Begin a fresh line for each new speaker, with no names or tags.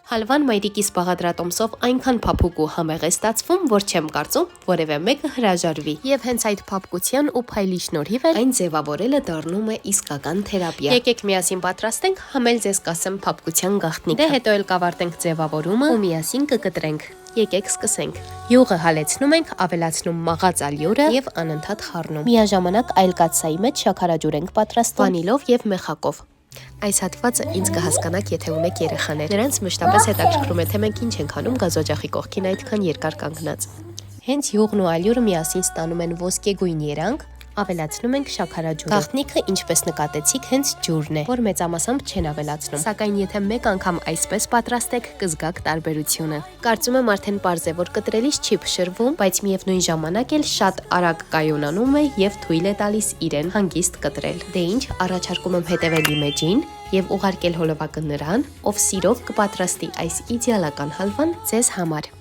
Հալվան մայրիկիս բաղադրատոմսով այնքան փափուկ ու համեղ է ստացվում, որ չեմ կարծում որևէ մեկը հրաժարվի։ Եվ հենց այդ փափկության ու փայլի շնորհիվ էլ այն ձևավորելը դառնում է իսկական թերապիա։ Եկեք միասին պատրաստենք, համ էլ ձեզ կասեմ փափկության գաղտնիքը։ Դե հետո էլ կավարտենք ձևավորումը ու միասին կկտրենք։ Եկեք սկսենք։ Յուղը հալեցնում ենք, ավելացնում մաղած ալյուրը եւ անընդհատ խառնում։ Միաժամանակ այլ կաթսայի մեջ շաքարաջուր ենք պատրաստում վանիլով եւ մեխակով։ Այս հատվածը ինձ կհասկանաք, եթե ունեք երեխաներ։ Նրանց մշտապես հետաքրքրում է, թե մենք ինչ ենք անում գազօջախի կողքին այդքան երկար կանգնած։ Հենց յուղն ու ալյուրը միասին ստանում են ոսկեգույն երանգ, ավելացնում ենք շաքարաջուրը։ Գաղտնիքը, ինչպես նկատեցիք, հենց ջուրն է, որ մեծամասամբ չեն ավելացնում։ Սակայն եթե մեկ անգամ այսպես պատրաստեք, կզգաք տարբերությունը։ Կարծում եմ արդեն պարզ է, որ կտրելիս չի փշրվում, բայց միևնույն ժամանակ էլ շատ արագ կայունանում է եւ թույլ է տալիս իրեն հանգիստ կտրել։ Դե ինչ, առաջարկում եմ հետևել իմեջին եւ ուղարկել հոլովակը նրան, ով սիրով կպատրաստի այս իդեալական հալվան ձեզ համար։